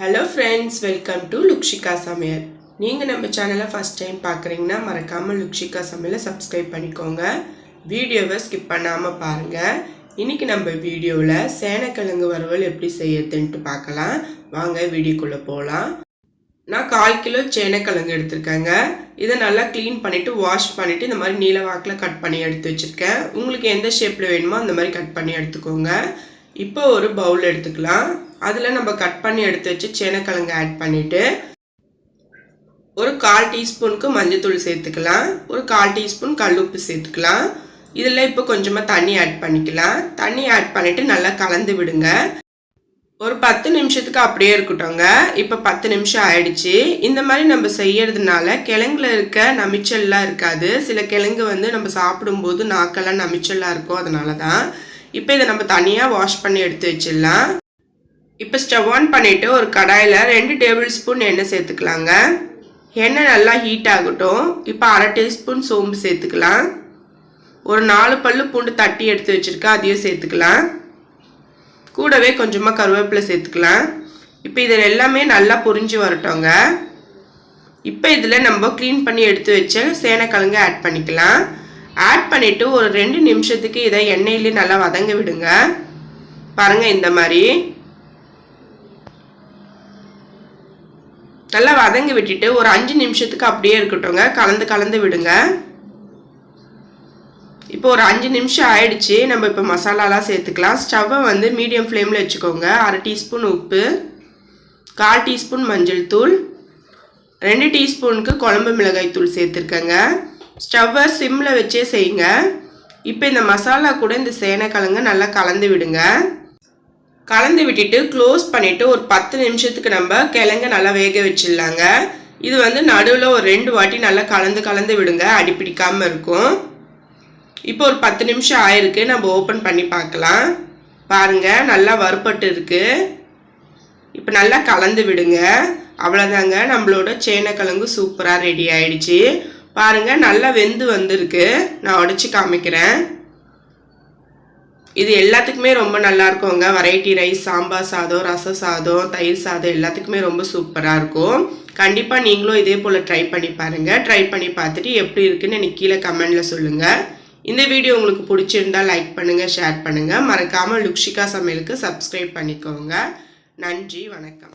Hello friends, welcome to Lukshika Samayal. நீங்க நம்ம சேனலை ஃபர்ஸ்ட் டைம் பார்க்கறீங்கன்னா மறக்காம லுக்ஷிகா சமையலை சப்ஸ்கிரைப் பண்ணிக்கோங்க. வீடியோவை ஸ்கிப் பண்ணாம பாருங்க. இன்னைக்கு நம்ம வீடியோல சேனக்கிழங்கு வறுவல் எப்படி செய்யறதுன்னு பார்க்கலாம். வாங்க வீடியோக்குள்ள போலாம். நான் 1/4 கிலோ சேனக்கிழங்கு எடுத்துர்க்கேங்க. இத நல்லா க்ளீன் பண்ணிட்டு வாஷ் பண்ணிட்டு இந்த மாதிரி நீல வாக்குல கட் பண்ணி எடுத்து வச்சிருக்கேன். உங்களுக்கு எந்த ஷேப்ல வேணுமோ அந்த மாதிரி கட் பண்ணி எடுத்துக்கோங்க. இப்போ ஒரு பவுல் எடுத்துக்கலாம். அதுல நம்ம கட் பண்ணி எடுத்து வச்சு சேனக்கிழங்கு ஆட் பண்ணிட்டு ஒரு 1/4 டீஸ்பூனுக்கு மஞ்சள் தூள் சேர்த்துக்கலாம். ஒரு 1/4 டீஸ்பூன் கல்லுப்பு சேர்த்துக்கலாம். இதுல இப்போ கொஞ்சமா தண்ணி ஆட் பண்ணிக்கலாம். தண்ணி ஆட் பண்ணிட்டு நல்லா கலந்து விடுங்க. ஒரு 10 நிமிஷத்துக்கு அப்படியே இருக்கட்டும்ங்க. இப்போ 10 நிமிஷம் ஆயிடுச்சு. இந்த மாதிரி நம்ம செய்யறதுனால கிழங்குல இருக்க நமிச்சல்லாம் இருக்காது. சில கிழங்கு வந்து நம்ம சாப்பிடும்போது நாக்கெல்லாம் நமிச்சல்லா இருக்கும். அதனால தான். இப்போ இத நம்ம தனியா வாஷ் பண்ணி எடுத்து வச்சிடலாம். இப்போ ஸ்டவ் ஆன் பண்ணிட்டு ஒரு கடாயில 2 டேபிள் ஸ்பூன் எண்ணெய் சேர்த்துக்கலாங்க. எண்ணெய் நல்லா ஹீட் ஆகட்டும். இப்போ 1/2 டீஸ்பூன் சோம்பு சேர்த்துக்கலாம். ஒரு 4 பல்லு பூண்டு தட்டி எடுத்து வச்சிருக்கேன். அதையும் சேர்த்துக்கலாம். கூடவே கொஞ்சமா கருவேப்பிலை சேர்த்துக்கலாம். இப்போ இது எல்லாமே நல்லா பொரிஞ்சு வரட்டும்ங்க. இப்போ இதுல நம்ம க்ளீன் பண்ணி எடுத்து வச்ச சேனக்கிழங்கு ஆட் பண்ணிக்கலாம். ஆட் பண்ணிட்டு ஒரு 2 நிமிஷத்துக்கு இத எண்ணெயிலே நல்லா வதங்க விடுங்க. பாருங்க இந்த மாதிரி நல்லா வதங்க விட்டுட்டு ஒரு 5 நிமிஷத்துக்கு அப்படியே இருக்கட்டும்ங்க. கலந்து விடுங்க. இப்போ ஒரு 5 நிமிஷம் ஆயிடுச்சு. நம்ம இப்போ மசாலாலாம் சேர்த்துக்கலாம். ஸ்டவ்வை வந்து மீடியம் ஃப்ளேம்ல வச்சுக்கோங்க. 1/2 டீஸ்பூன் உப்பு, 1/4 டீஸ்பூன் மஞ்சள் தூள், 2 டீஸ்பூனுக்கு குழம்பு மிளகாய் தூள் சேர்த்துருக்கேங்க. ஸ்டவ்வை சிம்ல வச்சே செய்யுங்க. இப்போ இந்த மசாலா கூட இந்த சேனக்கிழங்கு நல்லா கலந்து விடுங்க. கலந்து விட்டுட்டு க்ளோஸ் பண்ணிட்டு ஒரு 10 நிமிஷத்துக்கு நம்ம கிழங்க நல்லா வேக வச்சிடலாங்க. இது வந்து நடுவில் ஒரு 2 வாட்டி நல்லா கலந்து விடுங்க. அடிப்பிடிக்காம இருக்கும். இப்போ ஒரு 10 நிமிஷம் ஆயிருக்கு. நம்ம ஓப்பன் பண்ணி பார்க்கலாம். பாருங்க நல்லா வறுபட்டு இருக்கு. இப்போ நல்லா கலந்து விடுங்க. அவ்வளோதாங்க, நம்மளோட சேனக்கிழங்கு சூப்பராக ரெடி ஆயிடுச்சு. பாருங்க நல்லா வெந்து வந்திருக்கு. நான் உடைச்சு காமிக்கிறேன். இது எல்லாத்துக்குமே ரொம்ப நல்லா இருக்குங்க. வெரைட்டி ரைஸ், சாம்பார் சாதம், ரசம் சாதம், தயிர் சாதம் எல்லாத்துக்குமே ரொம்ப சூப்பராக இருக்கும். கண்டிப்பாக நீங்களும் இதே போல் ட்ரை பண்ணி பாருங்கள். ட்ரை பண்ணி பார்த்துட்டு எப்படி இருக்குன்னு எனக்கு கீழே கமெண்டில் சொல்லுங்கள். இந்த வீடியோ உங்களுக்கு பிடிச்சிருந்தா லைக் பண்ணுங்கள், ஷேர் பண்ணுங்கள். மறக்காமல் லுக்ஷிகா சமையலுக்கு சப்ஸ்கிரைப் பண்ணிக்கோங்க. நன்றி, வணக்கம்.